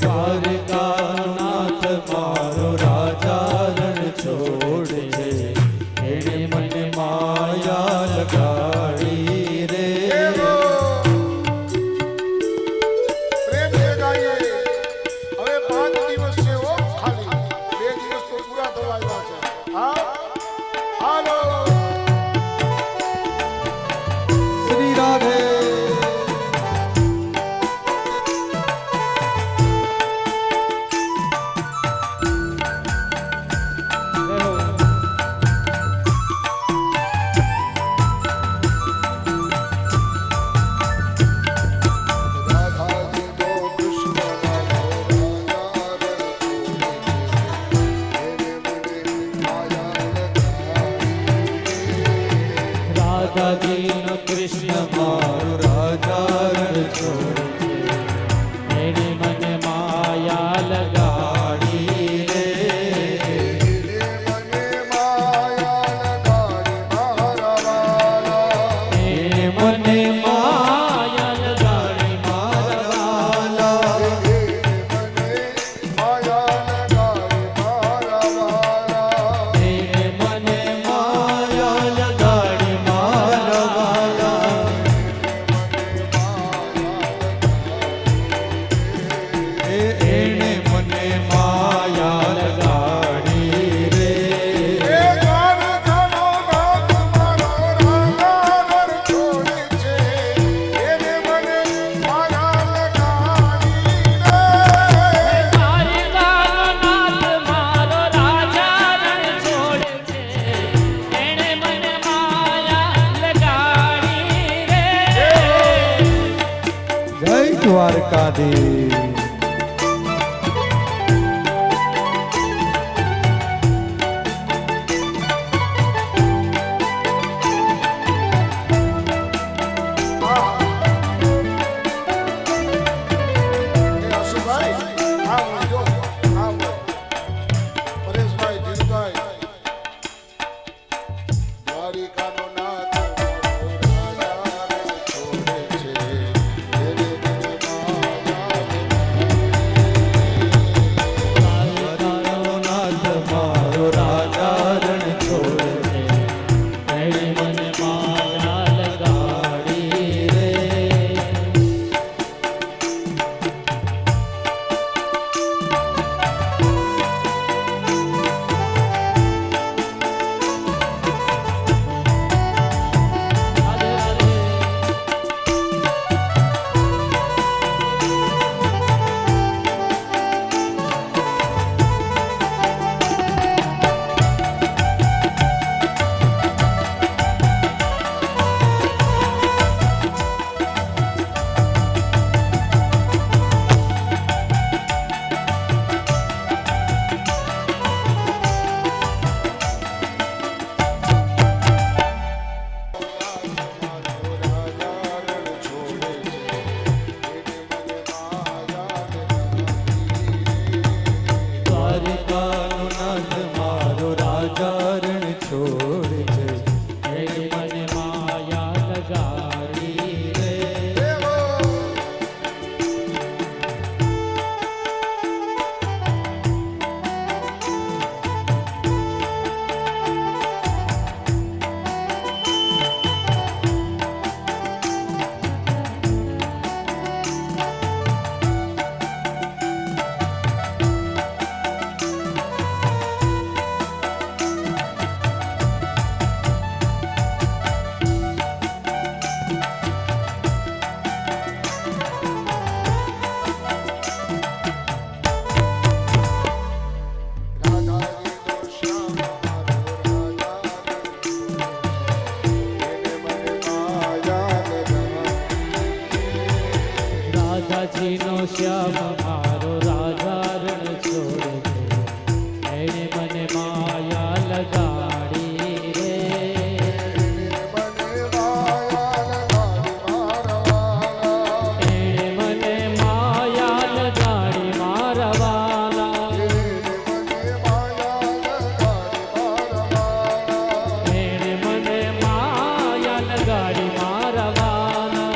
દ્વારકાનાથ મારો રાજા રણ છોડે છે, એણે મને માયા લગાડી રે. પ્રેમ ગાઈએ. હવે 5 દિવસ છે ઓ, ખાલી 2 દિવસ તો પૂરા થવા આવ્યા છે. હા હાલો શ્રી રાધે. રાધાજીનો કૃષ્ણ મારો રાજા રણ છોડે છે, એણે મને માયા લગાડી રે. મને માયા લગાડી મારા વાલા. એણે મને માયા લગાડી મારા વાલા. મને માયા લગાડી મારા વાલા. એણે મને માયા લગાડી મારા વાલા. એણે મને માયા લગાડી રે. એ દ્વારકાનો નાથ મારો રાજા રણ છોડે છે, એને મને માયા લગાડી રે. દ્વારકાનો નાથ મારો રાજા રણ છોડે છે, એણે મને માયા લગાડી રે. જય દ્વારકાધીશ. એ અશુભાઈ, આમ જો, આમ. પરેશભાઈ, ધીરુભાઈ. દ્વારિકાનો નાથ મારો રાજા રણ છોડે છે, એને મને માયા દ્વારકાનો નાથ મારો રાજા રણ છોડે છે, એણે મને માયા લગાડી રે. રાધે રાધે. દ્વારકાનો નાથ મારો રાજા રણ છોડે છે, એણે મને માયા લગાડી રે. રાધાજીનો શ્યામ મારો રાજા રણ છોડે છે, એણે મને માયા લગાડી રે. એણે મને માયા લગાડી મારા વાલા. એણે મને માયા લગાડી મારા વાલા.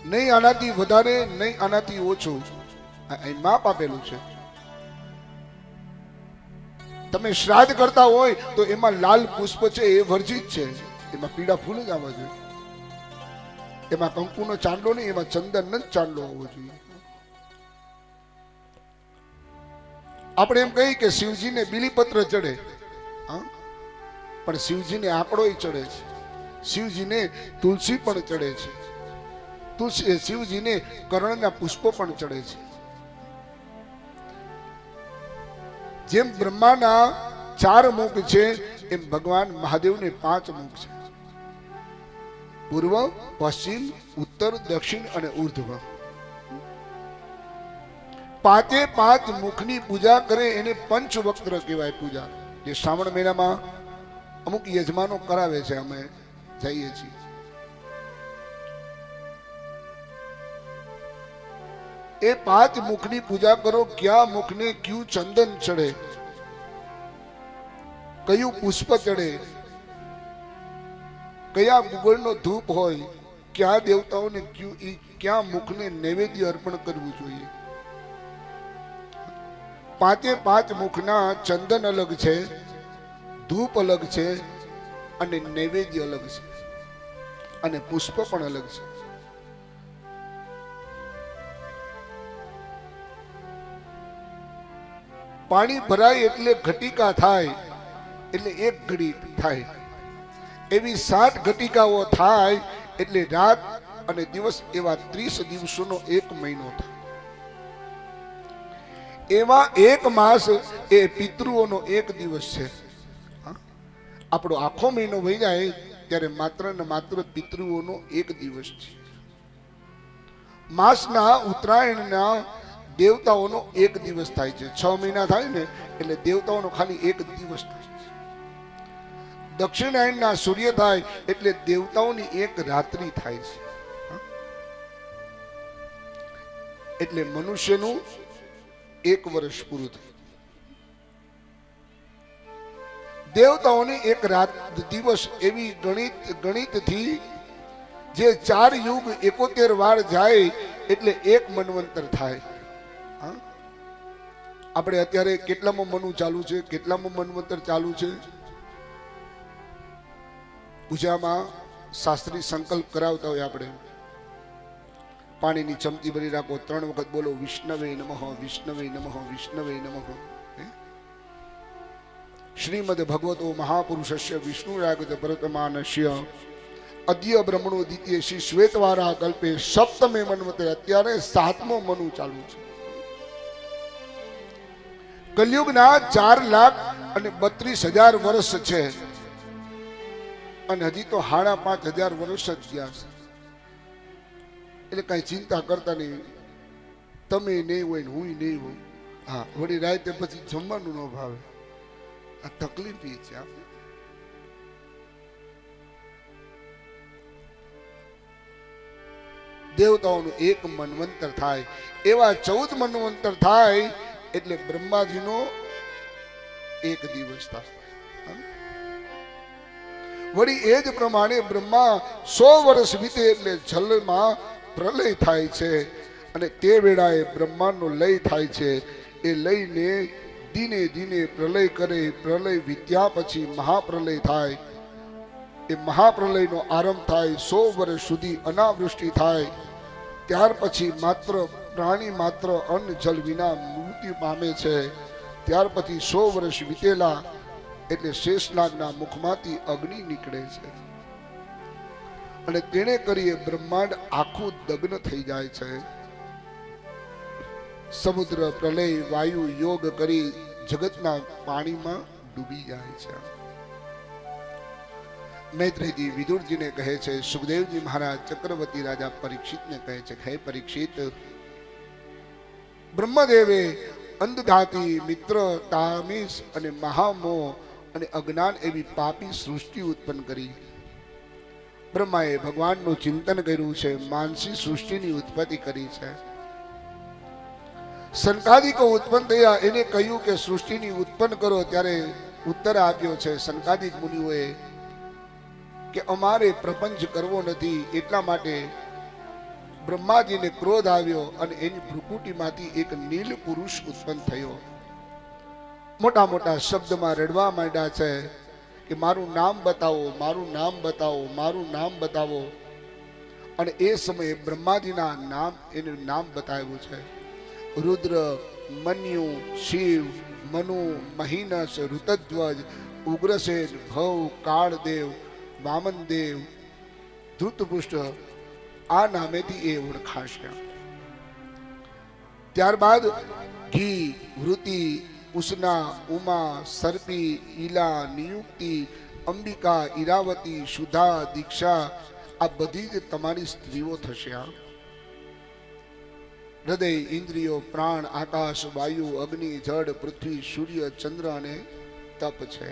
નહીં આનાથી વધારે, નહીં આનાથી ઓછું. અહીં માપ આપેલું છે. તમે શ્રાદ્ધ કરતા હોય તો એમાં લાલ પુષ્પ છે એ વર્જિત છે, એમાં પીળા ફૂલ જ આવવા જોઈએ. એમાં કંકુનો ચાંદલો નહીં, એમાં ચંદનનો જ ચાંદલો હોવો જોઈએ. આપણે એમ કહીએ કે શિવજીને બીલીપત્ર ચડે, હા, પણ શિવજીને આંકડોય ચડે છે, શિવજીને તુલસી પણ ચડે છે, શિવજીને કરણના પુષ્પો પણ ચડે છે. જેમ બ્રહ્માના 4 મુખ છે એમ ભગવાન મહાદેવને 5 મુખ છે. પૂર્વ, પશ્ચિમ, ઉત્તર, દક્ષિણ અને ઉર્ધ્વ. 5 મુખની પૂજા કરે એને પંચવક્ત્ર કહેવાય પૂજા. જે શ્રાવણ મહિનામાં અમુક યજમાનો કરાવે છે, અમે જઈએ છીએ. એ 5 મુખની પૂજા કરો. ક્યાં મુખને ક્યું ચંદન ચડે, કયું પુષ્પ ચડે, કયા ગુગળનો ધૂપ હોય, ક્યાં દેવતાઓને ક્યાં મુખને નૈવેદ્ય અર્પણ કરવું જોઈએ. 5 મુખના ચંદન અલગ છે, ધૂપ અલગ છે અને નૈવેદ્ય અલગ છે અને પુષ્પ પણ અલગ છે. પાણી ભરાય એટલે ઘટિકા થાય, એટલે 1 ઘડી થાય. એવી 7 ઘટિકાઓ થાય એટલે રાત અને દિવસ એવા 30 દિવસોનો 1 મહિનો થાય. એમાં 1 માસ એ પિતૃઓનો 1 દિવસ છે. આપણો આખો મહિનો વહી જાય ત્યારે માત્ર ને માત્ર પિતૃઓનો 1 દિવસ છે. માસના ઉત્તરાયણના દેવતાઓનો 1 દિવસ થાય છે. 6 મહિના થાય ને એટલે દેવતાઓનો ખાલી 1 દિવસ થાય છે. દક્ષિણાયનના સૂર્ય થાય એટલે દેવતાઓની 1 રાત્રિ થાય છે. એટલે મનુષ્યનું 1 વર્ષ પૂરું થયું. દેવતાઓની 1 રાત દિવસ એવી ગણિતથી જે 4 યુગ 71 વાર જાય એટલે 1 મન્વંતર થાય. આપણે અત્યારે કેટલામો મનુ ચાલુ છે, કેટલામો મન્વંતર ચાલુ છે? પૂજામાં શાસ્ત્રી સંકલ્પ કરાવતા હોય, આપણે પાણીની ચમચી ભરી રાખો, 3 વખત બોલો વિષ્ણવે નમઃ, વિષ્ણવે નમઃ, વિષ્ણવે નમઃ. શ્રીમદ ભગવતો મહાપુરુષસ્ય વિષ્ણુરાગત ભરતમાનસ્ય અદ્ય બ્રહ્મણો દ્વિતીય શ્રી શ્વેતવારા કલ્પે સપ્તમે મન્વંતરે. અત્યારે 7મો મનુ ચાલુ છે. કલયુગના 4,32,000 વર્ષ છે અને હજી તો 5,500 વર્ષ જ ગયા છે. એટલે કઈ ચિંતા કરતા નહીં. તમે નહીં હોય ને હું નહીં હોય. હા, વળી રાતે પછી જમવાનું ન ભાવે. આ તકલીફ એ છે. દેવતાઓનું 1 મન્વંતર થાય, એવા 14 મન્વંતર થાય એટલે બ્રહ્માજીનો 1 દિવસ થાય. વળી એ જ પ્રમાણે બ્રહ્મા 100 વર્ષ વીતે એટલે જલમાં પ્રલય થાય છે અને તે વેળાએ બ્રહ્માંડનો લય થાય છે. એ લયને દિને દિને પ્રલય કરે. પ્રલય વીત્યા પછી મહાપ્રલય થાય. એ મહાપ્રલયનો આરંભ થાય. 100 વર્ષ સુધી અનાવૃષ્ટિ થાય. ત્યાર પછી માત્ર પ્રાણી માત્ર અન્ન જલ વિના મૃત્યુ પામે છે. ત્યાર પછી 100 વર્ષ વીતેલા એટલે શેષનાગના મુખમાંથી અગ્નિ નીકળે છે અને તેને કરીએ બ્રહ્માંડ આખું દગ્ન થઈ જાય છે. સમુદ્ર પ્રલય વાયુ યોગ કરી જગતના પાણીમાં ડૂબી જાય છે. મૈત્રેયજી વિદુરજીને કહે છે, સુખદેવજી મહારાજ ચક્રવર્તી રાજા પરીક્ષિતને કહે છે, હે પરીક્ષિત, બ્રહ્મદેવે અંધધાતી, મિત્ર, તામીસ અને મહામોહ અને અજ્ઞાન એવી પાપી સૃષ્ટિ ઉત્પન્ન કરી. બ્રહ્માએ ભગવાનનું ચિંતન કર્યું છે, માનસી સૃષ્ટિની ઉત્પત્તિ કરી છે. સનકાદિકો ઉત્પન્ન થયા, એને કહ્યું કે સૃષ્ટિની ઉત્પન્ન કરો. ત્યારે ઉત્તર આપ્યો છે સનકાદિક મુનિઓએ કે અમારે પ્રપંચ કરવો નથી, એટલા માટે બ્રહ્માજીને ક્રોધ આવ્યો અને એની ભ્રુકુટીમાંથી એક નીલ પુરુષ ઉત્પન્ન થયો. મોટા મોટા શબ્દમાં રડવા માંડ્યા છે કે મારું નામ બતાવો, મારું નામ બતાવો, મારું નામ બતાવો. અને એ સમયે બ્રહ્માજીના નામ એનું નામ બતાવ્યું છે. રુદ્ર, મન્યુ, શિવ, મનુ, મહિનસ, ઋતધ્વજ, ઉગ્રસેન, ભવ, કાળદેવ, વામનદેવ, ધૃતપુષ્ટ, આ નામેથી એ ઓળખાશે. ત્યારબાદ ઘી, વૃત્તિ, ઉષ્ણા, ઉમા, સર્પી, ઈલા, નિયુક્તિ, અંબિકા, ઈરાવતી, સુધા, દીક્ષા, આ બધી જ તમારી સ્ત્રીઓ થશે. હૃદય, ઇન્દ્રિયો, પ્રાણ, આકાશ, વાયુ, અગ્નિ, જળ, પૃથ્વી, સૂર્ય, ચંદ્ર અને તપ છે.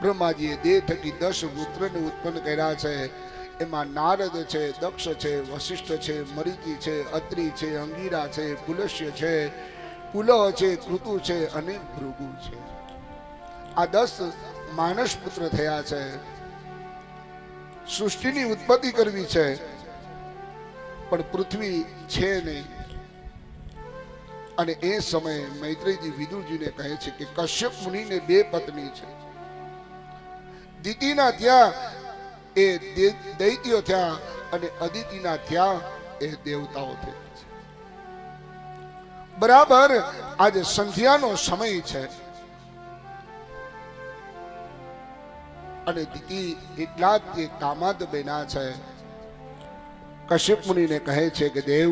બ્રહ્માજીએ દેહ થકી 10 પુત્રને ઉત્પન્ન કર્યા છે. એમાં નારદ છે, દક્ષ છે, વશિષ્ઠ છે, મરીચી છે, અત્રિ છે, અંગીરા છે, પુલસ્ય છે, પુલહ છે, કૃતુ છે અને ભૃગુ છે. આ 10 માનસ પુત્ર થયા છે. સૃષ્ટિની ઉત્પત્તિ કરવી છે પણ પૃથ્વી છે નહીં. અને એ સમયે મૈત્રેયજી વિદુરજીને કહે છે કે કશ્યપ મુનિને 2 પત્ની છે. દિતિના ત્યાં એ દૈત્યો થયા અને અદિતિના ત્યાં એ દેવતાઓ થયા છે. બરાબર આજે સંધ્યાનો સમય છે અને દિતિ એટલા જ તે કામાદ બન્યા છે. કશ્યપ મુનિને કહે છે કે દેવ,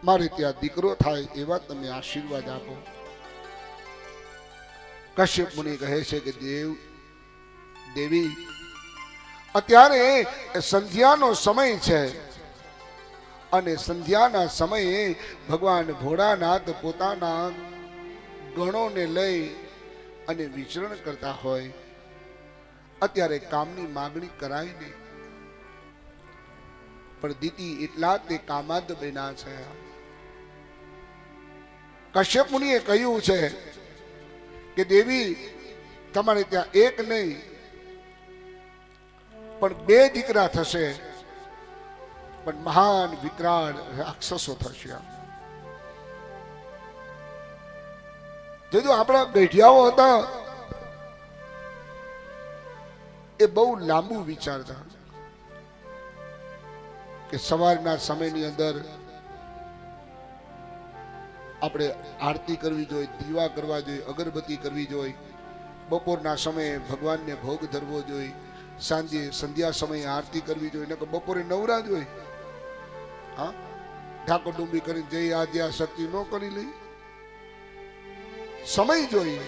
મારે ત્યાં દીકરો થાય એવા તમે આશીર્વાદ આપો. કશ્યપ મુનિ કહે છે કે દેવી, અત્યારે સંધ્યાનો સમય છે અને સંધ્યાના સમયે ભગવાન ભોળાનાથ પોતાના ગણોને લઈ અને વિચરણ કરતા હોય. અત્યારે કામની માગણી કરાય નહીં. પણ દિતિ એટલા તે કામાદ બન્યા છે. કશ્યપ મુનિએ કહ્યું છે કે દેવી, તમારે ત્યાં એક નહીં પણ 2 દીકરા થશે, પણ મહાન વિકરાળ રાક્ષસો થશે. જો આપણા ગઢિયાઓ હતા એ બહુ લાંબુ વિચારતા કે સવારના સમયની અંદર આપણે આરતી કરવી જોઈએ, દીવા કરવા જોઈએ, અગરબત્તી કરવી જોઈએ. બપોરના સમયે ભગવાનને ભોગ ધરવો જોઈએ. સાંજે સંધ્યા સમયે આરતી કરવી જોઈએ. નકર બપોરે નવરા જ હોય. હા, ઠાકોર ડુંબી કરીને જઈ આદ્યા શક્તિ ન કરી લઈ. સમય જોઈએ.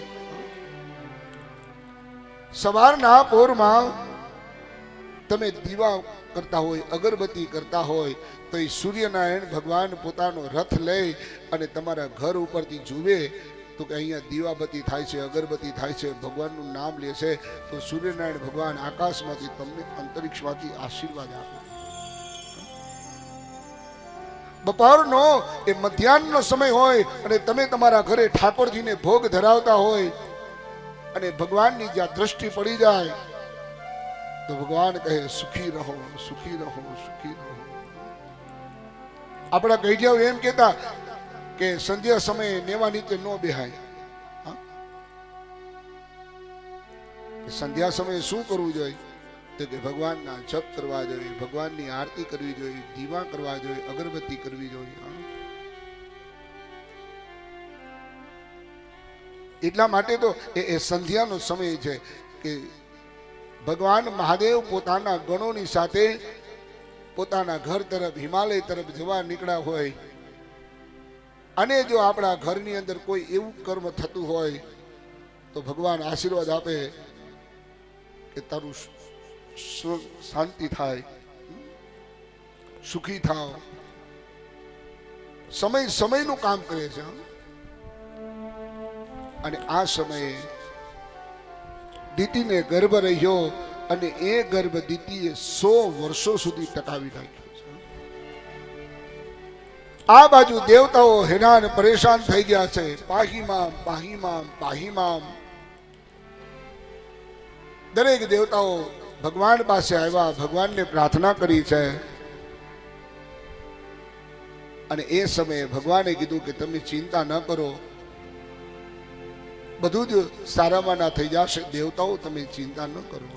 સવારના પોરમાં તમે દીવા કરતા હોય, અગરબત્તી કરતા હોય તો એ સૂર્યનારાયણ ભગવાન પોતાનો રથ લઈ અને તમારા ઘર ઉપરથી જુએ તો કે અહીંયા દીવાબત્તી થાય છે, અગરબત્તી થાય છે, ભગવાનનું નામ લે છે, તો સૂર્યનારાયણ ભગવાન આકાશમાંથી તમને અંતરિક્ષમાંથી આશીર્વાદ આપે. બપોરનો એ મધ્યાહનનો સમય હોય અને તમે તમારા ઘરે ઠાકોરજીને ભોગ ધરાવતા હોય અને ભગવાનની જ્યાં દ્રષ્ટિ પડી જાય તો ભગવાન કહે સુખી રહો, સુખી રહો, સુખી રહો. આપણા ગઈડિયાઓ એમ કહેતા કે સંધ્યા સમયે નેવા નીચે ન બેહાય. સંધ્યા સમયે શું કરવું જોઈએ? તો કે ભગવાનના જપ કરવા જોઈએ, ભગવાનની આરતી કરવી જોઈએ, દીવા કરવા જોઈએ, અગરબત્તી કરવી જોઈએ. એટલા માટે તો એ સંધ્યાનો સમય છે કે ભગવાન મહાદેવ પોતાના ગણોની સાથે પોતાના ઘર તરફ, હિમાલય તરફ જવા નીકળ્યા હોય અને જો આપણા ઘરની અંદર કોઈ એવું કર્મ થતું હોય તો ભગવાન આશીર્વાદ આપે કે તારું શાંતિ થાય, સુખી થાવ. સમયનું કામ કરે છે. અને આ સમયે દિતિને ગર્ભ રહ્યો અને એ ગર્ભ દિતિએ 100 વર્ષો સુધી ટકાવી રાખ્યો છે. આ બાજુ દેવતાઓ હેરાન પરેશાન થઈ ગયા છે. પાહીમામ, પાહીમામ, પાહીમામ. દરેક દેવતાઓ ભગવાન પાસે આવ્યા, ભગવાનને પ્રાર્થના કરી છે. અને એ સમયે ભગવાને કીધું કે તમે ચિંતા ન કરો, બધું જ સારામાં ના થઈ જશે. દેવતાઓ તમે ચિંતા ન કરો.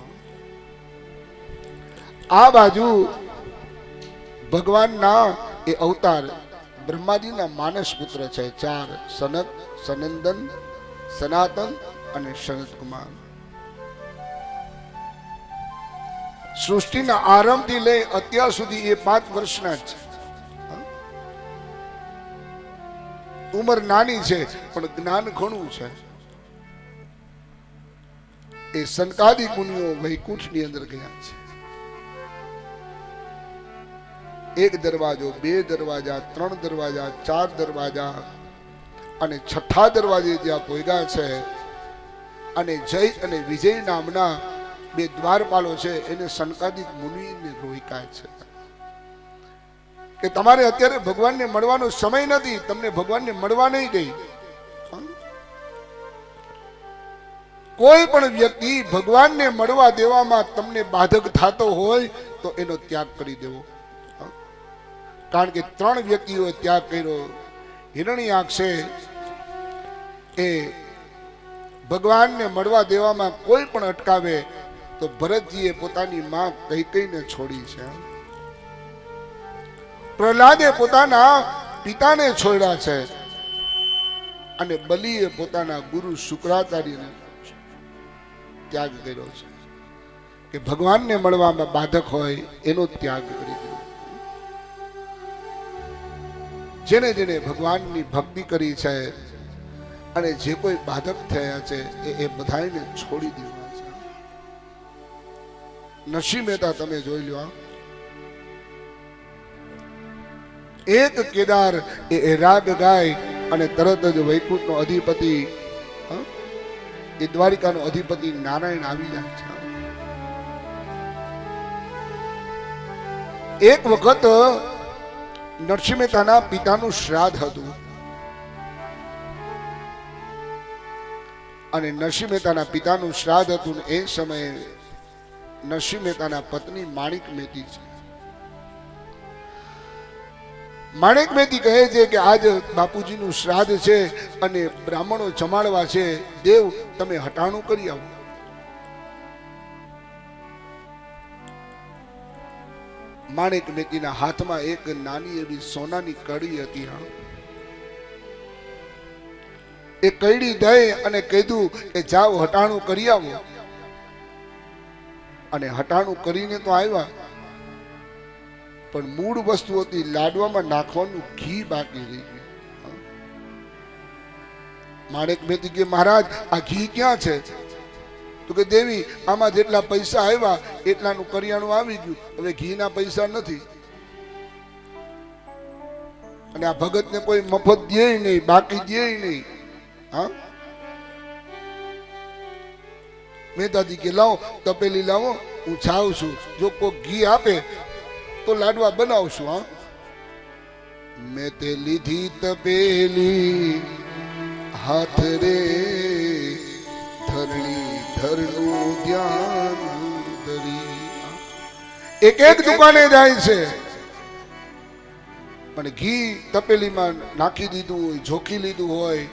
આ બાજુ ભગવાનના એ અવતાર બ્રહ્માજીના માનસ પુત્ર છે 4, સનક, સનંદન, સનાતન અને સનત કુમાર. સૃષ્ટિના આરંભથી લઈ અત્યાર સુધી એ 5 વર્ષના જ છે. ઉંમર નાની છે પણ જ્ઞાન ઘણું છે. એ સનકાદિક મુનિઓ વૈકુંઠની અંદર ગયા છે. 1 દરવાજો, 2 દરવાજા, 3 દરવાજા, 4 દરવાજા અને 6થા દરવાજે જ્યાં પહોંચ્યા છે. અને જય અને વિજય નામના 2 દ્વારપાલો છે, એને સનકાદિક મુનિને રોક્યા છે કે તમારે અત્યારે ભગવાનને મળવાનો સમય નથી, તમને ભગવાનને મળવા નહીં દે. કોઈ પણ વ્યક્તિ ભગવાનને મળવા દેવામાં તમને બાધક થતો હોય તો એનો ત્યાગ કરી દેવો. કારણ કે 3 વ્યક્તિઓએ ત્યાગ કર્યો. હિરણ્યાક્ષ છે એ ભગવાનને મળવા દેવામાં કોઈ પણ અટકાવે તો ભરતજીએ પોતાની માં કૈકેયીને છોડી છે. પ્રહલાદે પોતાના પિતાને છોડ્યા છે. અને બલિએ પોતાના ગુરુ શુક્રાચાર્યને ત્યાગ કર્યો છે કે ભગવાનને મળવામાં બાધક હોય એનો ત્યાગ કરી દીધો. જેને જેને ભગવાનની ભક્તિ કરી છે અને જે કોઈ બાધક થયા છે એ બધાને છોડી દેવા છે. નરસિંહ મહેતા તમે જોઈ લો, એક કેદાર એ રાગ ગાય અને તરત જ વૈકુંઠનો અધિપતિ, એ દ્વારિકાનો અધિપતિ નારાયણ આવી જાય છે. એક વખત નરસિંહ મહેતાના પિતાનું શ્રાદ્ધ હતું અને નરસિંહ મહેતાના પિતાનું શ્રાદ્ધ હતું. એ સમયે નરસિંહ મહેતાના પત્ની માણિક મહેતી છે. માણેક મહેતી કહે છે કે આજ બાપુજીનું શ્રાદ્ધ છે અને બ્રાહ્મણો જમાડવા છે, દેવ તમે હટાણું કરી આવો. માણેક મહેતીના હાથમાં એક નાની એવી સોનાની કડી હતી. એ કડી દઈ અને કીધું કે જાઓ હટાણું કરી આવો. અને હટાણું કરીને તો આવ્યા, પણ મૂળ વસ્તુ હતી લાડવામાં નાખવાનું ઘી બાકી રહી ગયું. માણેક મહેતી કે મહારાજ આ ઘી ક્યાં છે? તો કે દેવી આમાં જેટલા પૈસા આવ્યા એટલાનું કરિયાણું આવી ગયું, હવે ઘીના પૈસા નથી. અને આ ભગતને કોઈ મફત દે નહીં, બાકી દે નહીં. હા, મહેતાજી કે લાવો તપેલી લાવો, હું જાઉં છું, જો કોઈ ઘી આપે તો લાડવા બનાવશું. હા, મેં તે લીધી તપેલી હાથ રે, ધરણી ધરનું ધ્યાન ધરી. એક દુકાને જાય છે અને ઘી તપેલીમાં નાખી દીધું હોય, જોખી લીધું હોય.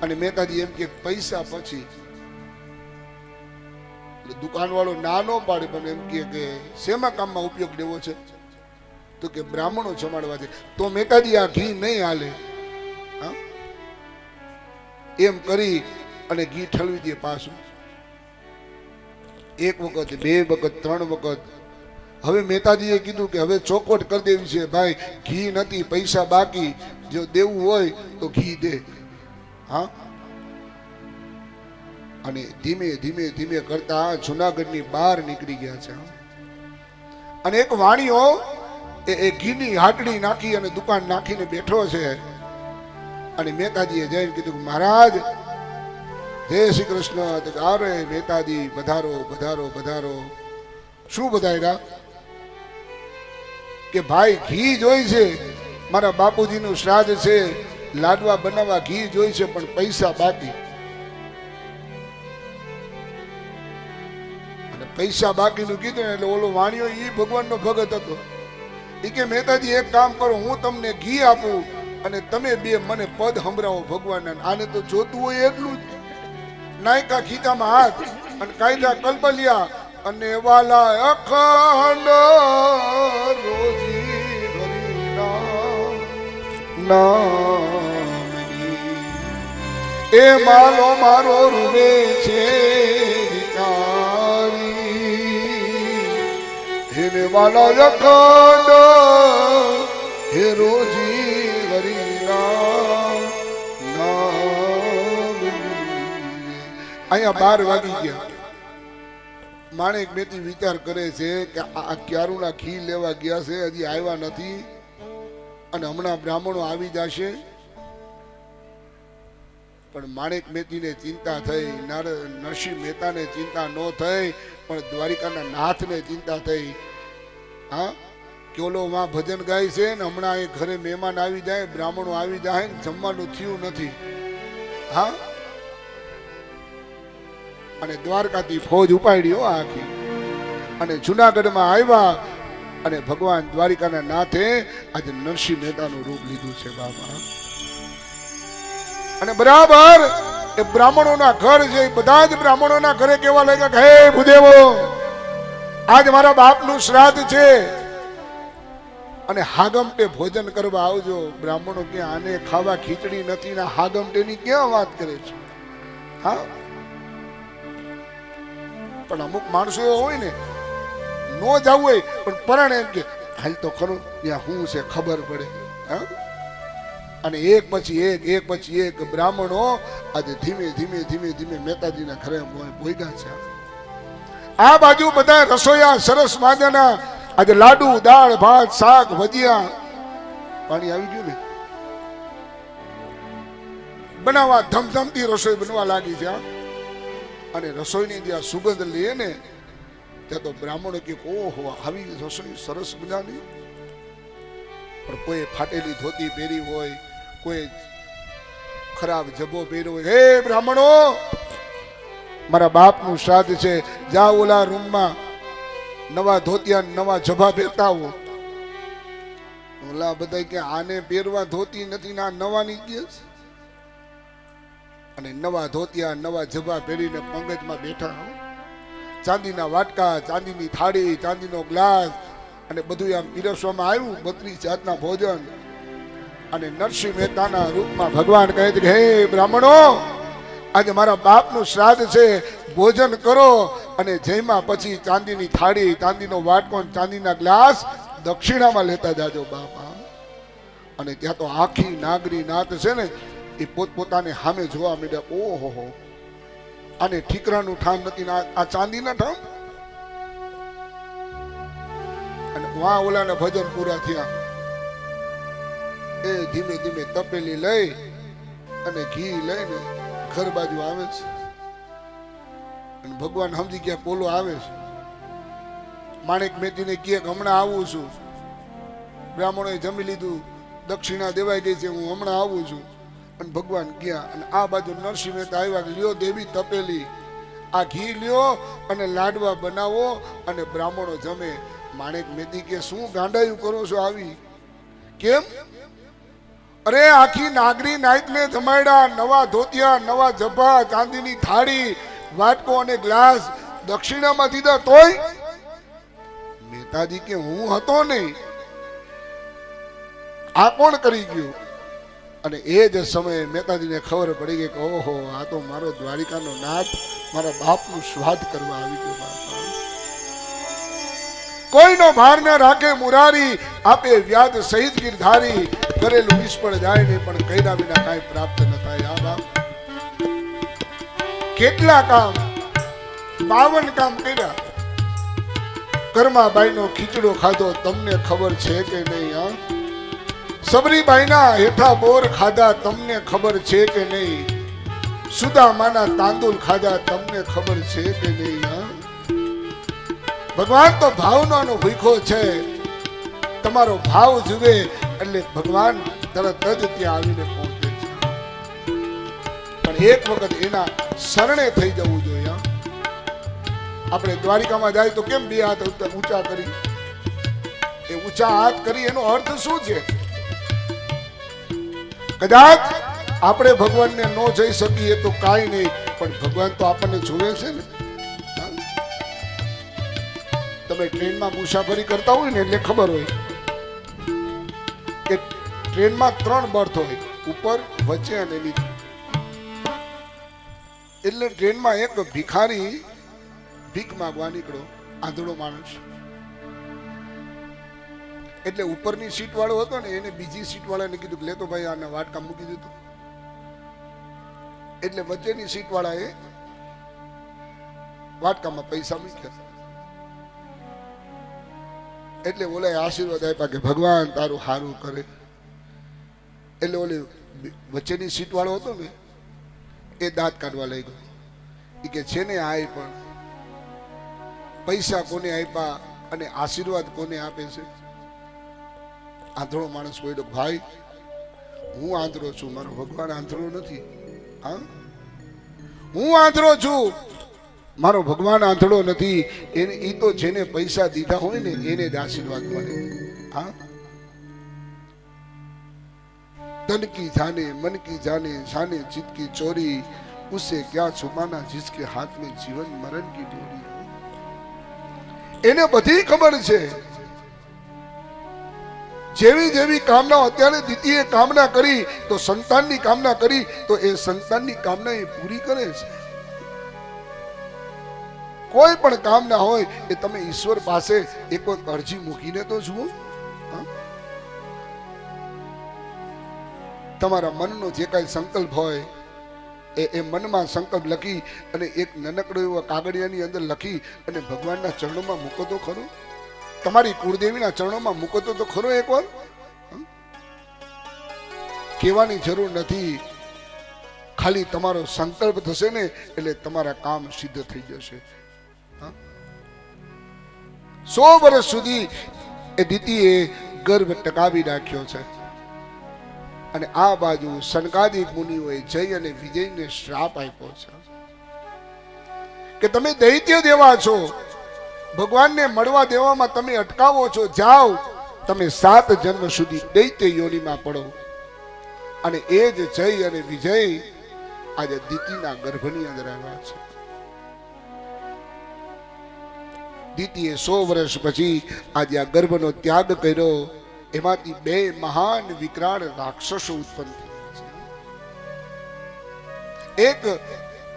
અને મહેતાજી એમ કે પૈસા પછી. દુકાન વાળો ના નો પાડે, પણ એમ કે શેમાં કામમાં ઉપયોગ લેવો છે? તો કે બ્રાહ્મણો જમાડવા છે. તો મહેતાજી આ ઘી નહીં હાલે. એમ કરી અને ઘી ઠલવી દે પાછું. 1 વખત, 2 વખત, 3 વખત. હવે મહેતાજીએ કીધું કે હવે ચોખવટ કરી દેવી છે ભાઈ, ઘી નથી, પૈસા બાકી, જો દેવું હોય તો ઘી દે. હા, અને ધીમે ધીમે ધીમે કરતા જુનાગઢની બહાર નીકળી ગયા છે. અને એક વાણીઓ એ ઘીની હાટડી નાખી અને દુકાન નાખીને બેઠો છે. અને મહેતાજીએ જઈને કીધું મહારાજ જય શ્રી કૃષ્ણ. અરે મહેતાજી પધારો પધારો પધારો. શું બધાયરા? કે ભાઈ ઘી જોઈ છે, મારા બાપુજીનું શ્રાદ્ધ છે, લાડવા બનાવવા ઘી જોઈ છે, પણ પૈસા બાકી. અને પૈસા બાકીનું કીધું ને એટલે ઓલો વાણિયો ઈ ભગવાનનો ભગત હતો. એ કે મહેતાજી એક કામ કરો, હું તમને ઘી આપું અને તમે બે મને પદ સંભળાવો ભગવાનના. આને તો જોતું હોય એટલું જ. નાયકા ખીચામાં હાથ અને કાયદા કલબલિયા અને વાલા અખંડ રોજી હરિના નામની. એ માલો મારો રૂવે છે હેને વાલા અખંડ હે રોજી હરિના નામની. અહીંયા 12 વાગી ગયા. માણેક મેથી વિચાર કરે છે કે આ ક્યારુના ઘી લેવા ગયા છે, હજી આવ્યા નથી અને હમણાં બ્રાહ્મણો આવી જશે. પણ માણેક મેથીને ચિંતા થઈ, નરસિંહ મહેતાને ચિંતા ન થઈ, પણ દ્વારિકાના નાથને ચિંતા થઈ. હા, કે ઓલો માં ભજન ગાય છે ને હમણાં એ ઘરે મહેમાન આવી જાય, બ્રાહ્મણો આવી જાય ને જમવાનું થયું નથી. હા, અને દ્વારકાથી ફોજ ઉપાડી આખી અને જુનાગઢમાં આવ્યા અને ભગવાન દ્વારિકાના નાથે આજે નરસિંહ મહેતાનું રૂપ લીધું છે બાબા. અને બરાબર એ બ્રાહ્મણોના ઘર છે, બધા જ બ્રાહ્મણોના ઘરે કેવા લાગ્યા કે હે ભૂદેવો, આજ મારા બાપનું શ્રાદ્ધ છે અને હાગમટે ભોજન કરવા આવજો. બ્રાહ્મણો કે આને ખાવા ખીચડી નથી ને હાગમટેની ક્યાં વાત કરે છે. હા, પણ અમુક માણસો હોય ને નો જવું હોય પણ પરાણે એમ કે હાલ તો ખરું ત્યાં શું છે ખબર પડે. હા, અને એક પછી એક બ્રાહ્મણો આજે ધીમે ધીમે ધીમે ધીમે મહેતાજીના ઘરે ભોગ્યા છે. આ બાજુ બધા રસોયા સરસ મજાના આજે લાડુ, દાળ, ભાત, શાક, ભજીયા, પાણી આવી ગયું ને બનાવવા ધમધમતી રસોઈ બનવા લાગી છે. અને રસોઈની જે સુગંધ લે ને ત્યાં તો બ્રાહ્મણો કે ઓહો આવી રસોઈ સરસ મજાની. પણ કોઈ ફાટેલી ધોતી પહેરી હોય, કોઈ ખરાબ જબો પહેર્યો હોય. હે બ્રાહ્મણો, મારા બાપનું શ્રાદ્ધ છે, જા ઓલા રૂમમાં નવા ધોતિયા નવા જભા પહેરતા આવો. ઓલા બધા કે આને પહેરવા ધોતી નથી ના નવાની કે. અને નવા ધોતિયા નવા જભા પહેરીને પંગજમાં બેઠા. ચાંદીના વાટકા, ચાંદીની થાળી, ચાંદીનો ગ્લાસ અને બધું આમ પીરસવામાં આવ્યું. 32 જાતના ભોજન. અને નરસિંહ મહેતાના રૂપમાં ભગવાન કહે છે કે હે બ્રાહ્મણો, આજે મારા બાપનું શ્રાદ્ધ છે, ભોજન કરો અને જયમાં પછી ચાંદીની થાળી, ચાંદીનો વાટકો, ચાંદીના ગ્લાસ દક્ષિણામાં લેતા જાજો બાપા. અને ત્યાં તો આખી નાગરી નાત છે ને એ પોતપોતાને સામે જોવા માંડ્યા. ઓહો, આને ઠીકરાનું ઠામ નથી, આ ચાંદીના ઠામ. અને વાહ ઓલાના ભજન પૂરા થયા. એ ધીમે ધીમે તપેલી લઈ અને ઘી લઈને ઘર બાજુ આવે છે. અને ભગવાન સમજી ગયા પોલો આવે છે. માણેક મેથીને કહે હમણાં આવું છું. બ્રાહ્મણોએ જમી લીધું, દક્ષિણા દેવાઈ ગઈ છે, હું હમણાં આવું છું. અને ભગવાન ગયા. અને આ બાજુ નરસિંહ મહેતા આવ્યા. લ્યો દેવી તપેલી, આ ઘી લ્યો અને લાડવા બનાવો અને બ્રાહ્મણો જમે. માણેક મેથી કે શું ગાંડાયું કરો છો આવી? કેમ? અરે આખી નાગરી નાઈતને જમાડ્યા, નવા ધોતિયા, નવા જભા, ચાંદીની થાળી, વાટકો અને ગ્લાસ દક્ષિણામાં દીધા. તોય મહેતાજી કે હું હતો નહીં, આ કોણ કરી ગયું? અને એ જ સમયે મહેતાજીને ખબર પડી ગઈ કે ઓહો, આ તો મારો દ્વારિકાનો નાથ મારા બાપનું શ્રાદ્ધ કરવા આવી ગયો. બાપા કોઈનો ભાર ન રાખે મુરારી, આપે વ્યાજ સહિત ગિરધારી. કરેલું નિષ્ફળ જાય નહીં પણ કર્યા વિના કાંઈ પ્રાપ્ત ન થાય. આ બાપ કેટલા કામ, 52 કામ કર્યા. કર્માબાઈનો ખીચડો ખાધો, તમને ખબર છે કે નહીં? હા, સબરીબાઈના હેઠા બોર ખાધા, તમને ખબર છે કે નહીં? સુદામાના તાંદુલ ખાધા, તમને ખબર છે કે નહીં? હા, ભગવાન તો ભાવનાનો ભૂખો છે. તમારો ભાવ જુએ એટલે ભગવાન તરત જ ત્યાં આવીને પહોંચે છે. પણ એક વખત એના શરણે થઈ જવું જોઈએ. આપણે દ્વારિકામાં જાય તો કેમ બે હાથ ઊંચા કરી? એ ઊંચા હાથ કરી એનો અર્થ શું છે? કદાચ આપણે ભગવાનને ન જઈ શકીએ તો કાંઈ નહીં, પણ ભગવાન તો આપણને જોવે છે ને. તમે ટ્રેનમાં મુસાફરી કરતા હોય ને એટલે ખબર હોય કે ટ્રેનમાં 3 બર્થ હોય, ઉપર, વચ્ચે અને નીચે. એટલે ટ્રેનમાં એક ભિખારી ભીખ માંગવા નીકળ્યો, આંધળો માણસ. એટલે ઉપરની સીટ વાળો હતો ને એને બીજી સીટ વાળાને કીધું કે લેતો ભાઈ આને વાટકા મૂકી દીધું. એટલે વચ્ચેની સીટ વાળાએ વાટકામાં પૈસા મૂક્યા. એટલે ઓલાએ આશીર્વાદ આપ્યા કે ભગવાન તારું સારું કરે. એટલે ઓલી વચ્ચેની સીટ વાળો હતો ને એ દાંત કાઢવા લઈ ગયો. એ કે છે ને આ પણ પૈસા કોને આપ્યા અને આશીર્વાદ કોને આપે છે? આંધળો માણસ બોલ્યો, ભાઈ હું આંધળો છું, મારો ભગવાન આંધળો નથી. હા, હું આંધળો છું, મારો ભગવાન આંધળો નથી. એને ઈ તો જેને પૈસા દીધા હોય ને એને જ આશીર્વાદ મળે. હા, तन की जाने मन की जाने जाने चित की चोरी उसे क्या छुपाना जिसके हाथ में जीवन मरण की डोरी. એને બધી ખબર છે. જેવી જેવી કામના અત્યારે દીદીએ કામના કરી તો સંતાનની કામના કરી તો એ સંતાનની કામના એ પૂરી કરે છે. કોઈ પણ કામના હોય એ તમે ઈશ્વર પાસે એક વખત અરજી મૂકીને તો જુઓ. તમારા મનનો જે કાંઈ સંકલ્પ હોય એ મનમાં સંકલ્પ લખી અને એક નાનકડો એવો કાગળિયાની અંદર લખી અને ભગવાનના ચરણોમાં મૂકો તો ખરો. તમારી કુળદેવીના ચરણોમાં મૂકો તો ખરો. એકવાર કહેવાની જરૂર નથી, ખાલી તમારો સંકલ્પ થશે ને એટલે તમારા કામ સિદ્ધ થઈ જશે. 100 વર્ષ સુધી એ દીતીએ ગર્ભ ટકાવી રાખ્યો છે. અને આ બાજુ સનકાદિક મુનિઓએ જય અને વિજયને શ્રાપ આપ્યો છે કે તમે દૈત્ય દેવા છો, ભગવાનને મળવા દેવામાં તમે અટકાવો છો. જાઓ તમે 7 જન્મ સુધી દૈત્ય યોનિમાં પડો. અને એ જ જય અને વિજય આજે દીતીના ગર્ભની અંદર આવ્યા છે. દીતીએ 100 વર્ષ પછી આજે આ ગર્ભનો ત્યાગ કર્યો. એમાંથી 2 મહાન વિકરાળ રાક્ષસો ઉત્પન્ન થયા છે. એક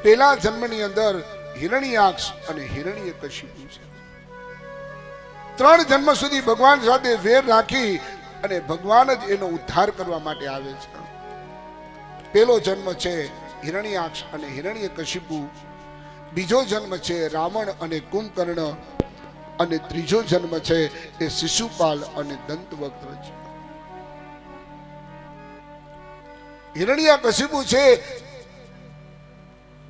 પેલા જન્મની અંદર હિરણ્યાક્ષ અને હિરણ્યકશિપુ છે. 3 જન્મ સુધી ભગવાન સાથે વેર રાખી અને ભગવાન જ એનો ઉદ્ધાર કરવા માટે આવે છે. પેલો જન્મ છે હિરણ્યાક્ષ અને હિરણ્યકશિપુ, બીજો જન્મ છે રાવણ અને કુંભકર્ણ, અને ત્રીજો જન્મ છે એ શિશુપાલ અને દંતવક્ર છે. હિરણ્યકશિપુ છે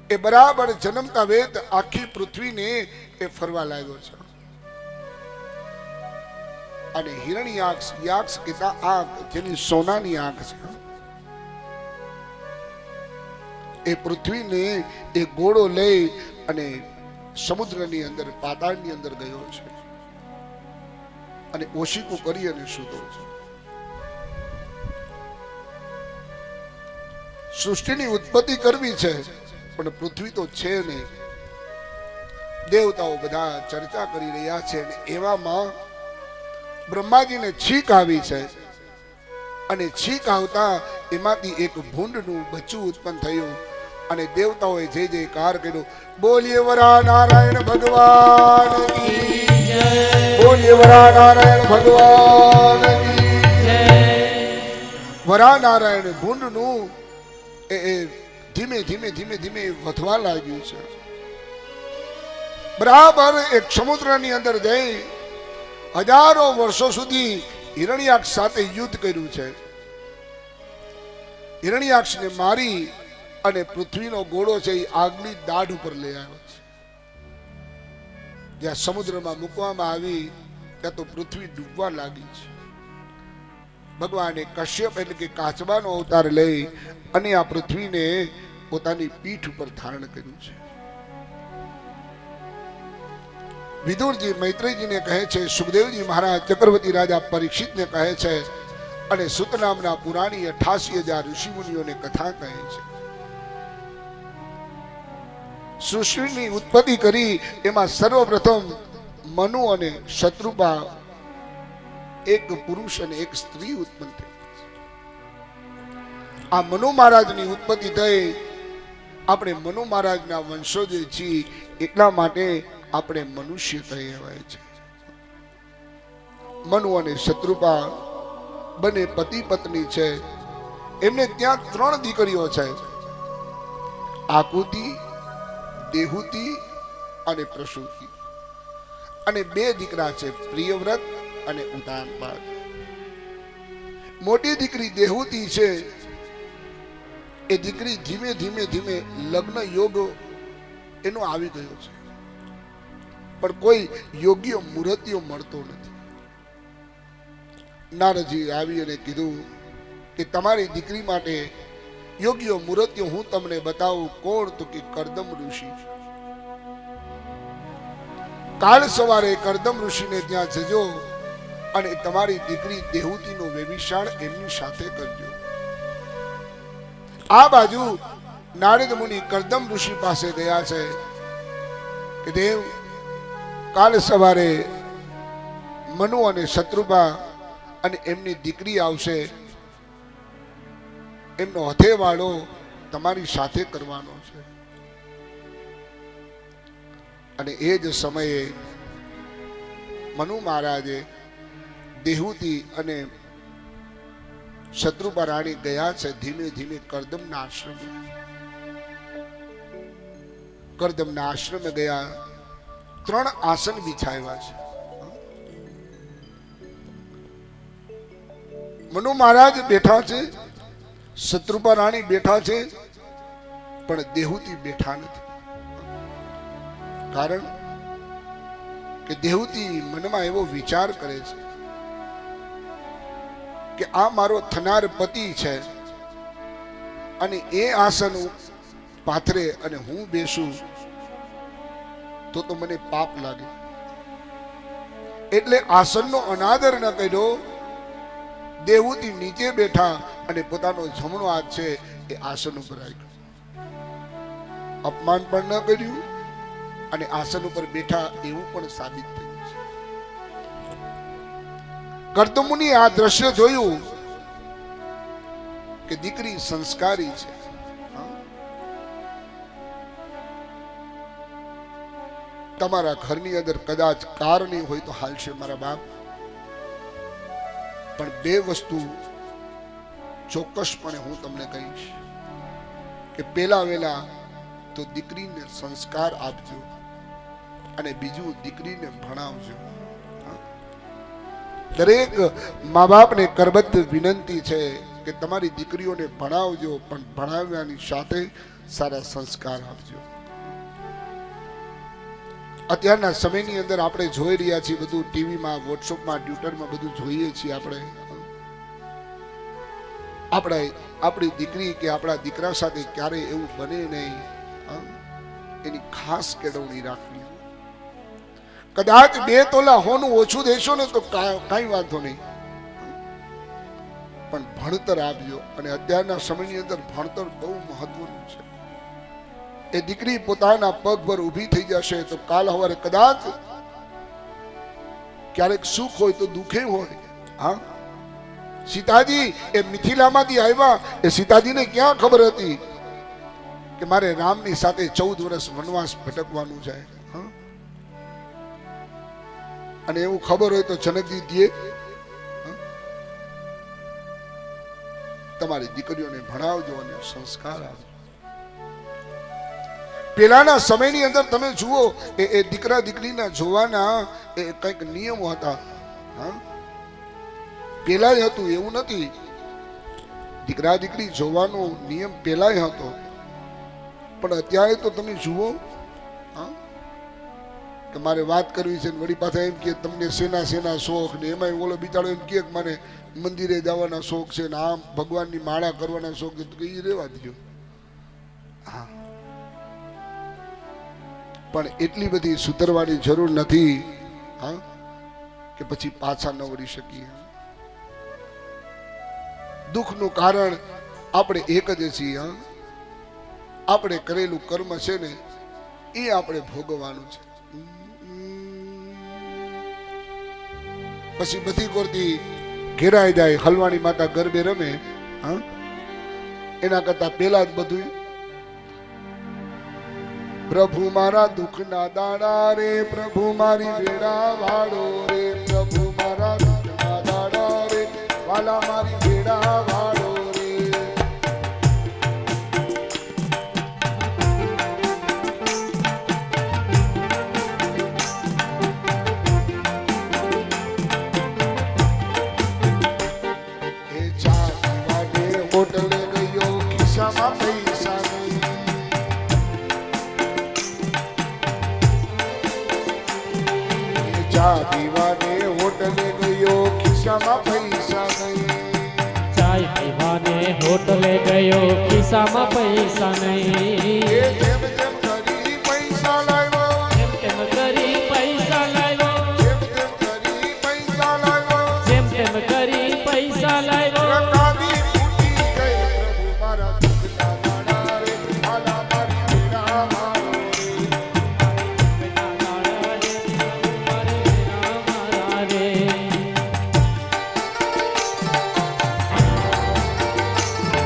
એ બરાબર જન્મતા વેત આખી પૃથ્વીને એ ફરવા લાગ્યો છે. અને હિરણ્યાક્ષ, યાક્ષ કહેતા આંખ, જેની સોનાની આંખ છે, એ પૃથ્વીને એ ઘોડો લઈ અને સમુદ્રની અંદર, પાતાળની અંદર ગયો છે અને ઓશિકું કરી અને સૂતો છે. સૃષ્ટિની ઉત્પત્તિ કરવી છે પણ પૃથ્વી તો છે નહીં. દેવતાઓ બધા ચર્ચા કરી રહ્યા છે અને એવામાં બ્રહ્માજીને છીક આવી છે અને છીક આવતા એમાંથી એક ભૂંડનું બચ્ચું ઉત્પન્ન થયું અને દેવતાઓએ જય જયકાર કર્યો. બોલીએ વરા નારાયણ ભગવાન કી જય, બોલીએ વરા નારાયણ ભગવાન કી જય. વરા નારાયણ ભૂંડનું એ ધીમે ધીમે ધીમે ધીમે વધવા લાગ્યું છે. બરાબર એક સમુદ્રની અંદર જઈ હજારો વર્ષો સુધી હિરણ્યાક્ષ સાથે યુદ્ધ કર્યું છે. હિરણ્યાક્ષને મારી અને પૃથ્વીનો ઘોડો છે એ આગની દાઢ ઉપર લઈ આવ્યો છે. જ્યાં સમુદ્રમાં મૂકવામાં આવી ત્યાં તો પૃથ્વી ડૂબવા લાગી છે. ભગવાને કશ્યપ એટલે કે કાચબાનો અવતાર લઈ અને આ પૃથ્વીને પોતાની પીઠ ઉપર ધારણ કર્યું છે. વિદુરજી મૈત્રેયજીને કહે છે, સુખદેવજી મહારાજ ચક્રવર્તી રાજા પરીક્ષિતને કહે છે, અને સુત નામના પુરાણી 88,000 ઋષિમુનિઓને કથા કહે છે. સૃષ્ટિની ઉત્પત્તિ કરી એમાં સર્વપ્રથમ મનુ અને શત્રુપા, એક પુરુષ અને એક સ્ત્રી ઉત્પન્ન થઈ. આ મનુ મહારાજની ઉત્પત્તિ થઈ. આપણે મનુ મહારાજના વંશજો છીએ, એટલા માટે આપણે મનુષ્ય કહેવાય છે. મનુ અને શત્રુપા બંને પતિ પત્ની છે. એમને ત્યાં 3 દીકરીઓ છે, આકુતિ, દેહુતિ અને પ્રસૂતિ. અને 2 દીકરા છે, પ્રિયવ્રત અને ઉદાનપાદ. મોટી દીકરી દેહુતિ છે, એ દીકરી ધીમે ધીમે ધીમે લગ્ન યોગ એનો આવી ગયો છે, પણ કોઈ યોગ્ય મુહૂર્તિયો મળતો નથી. નારદજી આવી અને કીધું કે તમારી દીકરી માટે યોગ્ય મુહૂર્તિયો હું તમને બતાવું. કોણ? તો કે કરદમ ઋષિ. કાલ સવારે કરદમ ઋષિને ત્યાં જજો અને તમારી દીકરી દેહુતિનો વ્યભિચાર એમની સાથે કરજો. આ બાજુ નારદ મુનિ કરદમ ઋષિ પાસે ગયા છે કે દેવ, કાલ સવારે મનુ અને શત્રુપા અને એમની દીકરી આવશે, એમનો હથેવાળો તમારી સાથે કરવાનો છે. અને એ જ સમયે મનુ મહારાજે દેહુતિ અને શત્રુપા રાણી ગયા છે ધીમે ધીમે કરદમના આશ્રમે. કરદમના આશ્રમે ગયા, 3 આસન બિછાવ્યા છે. મનુ મહારાજ બેઠા છે, શત્રુપા રાણી બેઠા છે, પણ દેહુતિ બેઠા નથી. કારણ કે દેહુતિ મનમાં એવો વિચાર કરે છે કે આ મારો થનાર પતિ છે, અને એ આસન પાથરે અને હું બેસું તો મને પાપ લાગે. એટલે આસનનો અનાદર ન કર્યો. દેહુતિ નીચે બેઠા અને પોતાનો જમણો હાથ છે એ આસન ઉપર રાખ્યો. અપમાન પણ ન કર્યું અને આસન ઉપર બેઠા એવું પણ સાબિત થયું છે. કરદમ મુનિએ આ દ્રશ્ય જોયું કે દીકરી સંસ્કારી છે. તમારા ઘરની અંદર કદાચ કાર નહીં હોય તો હાલશે મારા બાપ, પણ 2 વસ્તુ ચોક્કસપણે હું તમને કહીશ કે પહેલા વેલા તો દીકરીને સંસ્કાર આપજો, અને બીજું દીકરીને ભણાવજો. દરેક મા બાપને કરબદ્ધ વિનંતી છે કે તમારી દીકરીઓને ભણાવજો, પણ ભણાવવાની સાથે સારા સંસ્કાર આપજો. અત્યારના સમયની અંદર આપણે જોઈ રહ્યા છીએ, બધું ટીવીમાં, વોટ્સઅપમાં, ટ્વિટરમાં બધું જોઈએ છીએ. આપણી દીકરી કે આપણા દીકરા સાથે ક્યારેય એવું બને નહીં, એની ખાસ કેળવણી રાખવી. કદાચ 2 તોલા હોનું ઓછું દેશો ને તો કાંઈ વાંધો નહીં, પણ ભણતર આપજો. અને અત્યારના સમયની અંદર ભણતર બહુ મહત્વનું છે. એ દીકરી પોતાના પગ પર ઊભી થઈ જશે તો કાલ સવારે કદાચ ક્યારેક સુખ હોય તો દુઃખે હોય. હા, સીતાજી એ મિથિલામાંથી આવ્યા, એ સીતાજીને ક્યાં ખબર હતી કે મારે રામની સાથે 14 વર્ષ વનવાસ ભટકવાનું છે? અને એવું ખબર હોય તો જનકજી દે. તમારી દીકરીઓને ભણાવજો અને સંસ્કાર આપજો. પેલાના સમયની અંદર તમે જુઓ, એ દીકરા દીકરીના જોવાના એ કંઈક નિયમો હતા. પેલા હતું એવું નથી. દીકરા દીકરી જોવાનો નિયમ પેલાય હતો, પણ અત્યારે તો તમે જુઓ કે મારે વાત કરવી છે, વળી પાછા એમ કે તમને સેના શોખ ને એમાં ઓલો બિચારો એમ કે મને મંદિરે જવાના શોખ છે ને આમ ભગવાનની માળા કરવાના શોખ છે, તો એ રેવા દો. હા, પણ એટલી બધી સુધરવાની જરૂર નથી હા કે પછી પાછા ન વળી શકીએ. દુઃખનું કારણ આપણે એક જ છીએ. હા, આપણે કરેલું કર્મ છે ને એ આપણે ભોગવવાનું છે. પછી બધી કોરથી ઘેરાઈ જાય, હલવાણી માતા ગરબે રમે. હા, એના કરતા પેલા જ બધું પ્રભુ મારા દુઃખના દાડા રે, પ્રભુ મારી વેડા વાળો રે, પ્રભુ મારા દુઃખના દાડા રે, વાલા મારી વેડા વાળો રે. એ ચા પીવાને હોટલે ગયો, ખિસ્સામાં પૈસા નહીં. ચા પીવાને હોટલે ગયો, ખિસ્સામાં પૈસા નહીં. ચાય પીવાને હોટલે ગયો, ખિસ્સામાં પૈસા નહીં. એ જેમ જેમ કરી પૈસા લાવ્યો, જેમ તેમ કરી પૈસા લાવ્યો, જેમ જેમ કરી પૈસા લાવ્યો, જેમ તેમ કરી પૈસા લાવ્યો. રકાબી ફૂટી ગઈ. પ્રભુ મારા દુઃખના દાડા રે, વાલા મારી વેડા વાળો રે.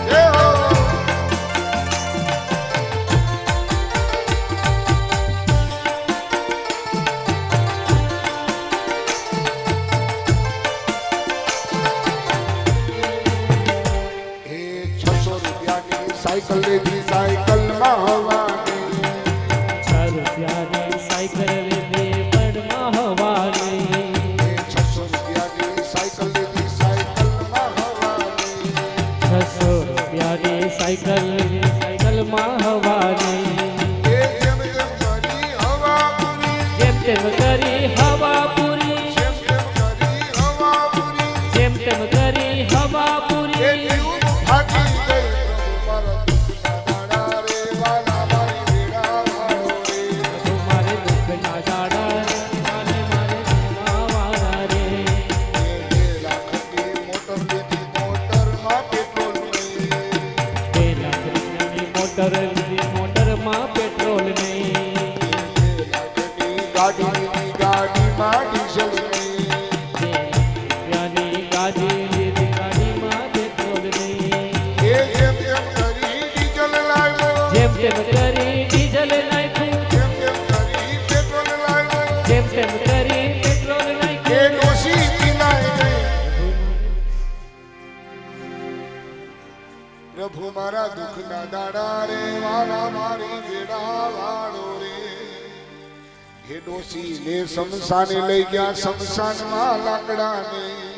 જય હો. એ 600 રૂપિયાની સાયકલ લીધી, સાયકલમાં હવાની. 6 રૂપિયાની સાયકલ લીધી, પડમાં હવાની. એ 600 રૂપિયાની સાયકલ લીધી, સાયકલમાં હવાની. 600 રૂપિયાની સાયકલ લીધી, સાયકલમાં હવાની. એ જેમ જેમ કરી હવા પૂરી, જેમ તેમ કરી હવા પૂરી, જેમ જેમ કરી હવા પૂરી, જેમ તેમ કરી હવા એ પૂરી. જીવ થાકી ગઈ. પ્રભુ મારા દુઃખના દાડા રે, વાલા મારી વેડા વાળો રે. મારે દુઃખના દાડા મારે મારે દેવાવાળા રે. એ 2 લાખની મોટર લીધી, મોટરમાં પેટ્રોલ નહીં. 2 લાખ રૂપિયાની મોટર લીધી, મોટરમાં પેટ્રોલ નહીં. 2 લાખની ગાડી લીધી, ગાડીમાં ડીઝલ નહીં. 2 રૂપિયાની ગાડી લીધી, ગાડીમાં પેટ્રોલ નહીં. એ જેમ જેમ કરી ડીઝલ લાવ્યો, જેમ તેમ કરી ડીઝલ નાખ્યું, જેમ જેમ કરી પેટ્રોલ લાવ્યો, જેમ તેમ કરી પેટ્રોલ એ નાખ્યું. ડોશી પીનાઈ ગઈ. પ્રભુ મારા દુઃખના દાડા રે, વાલા મારી વેડા વાળો રે. એ ડોશીને શમશાને લઈ ગયા, શમશાનમાં લાકડા નહીં.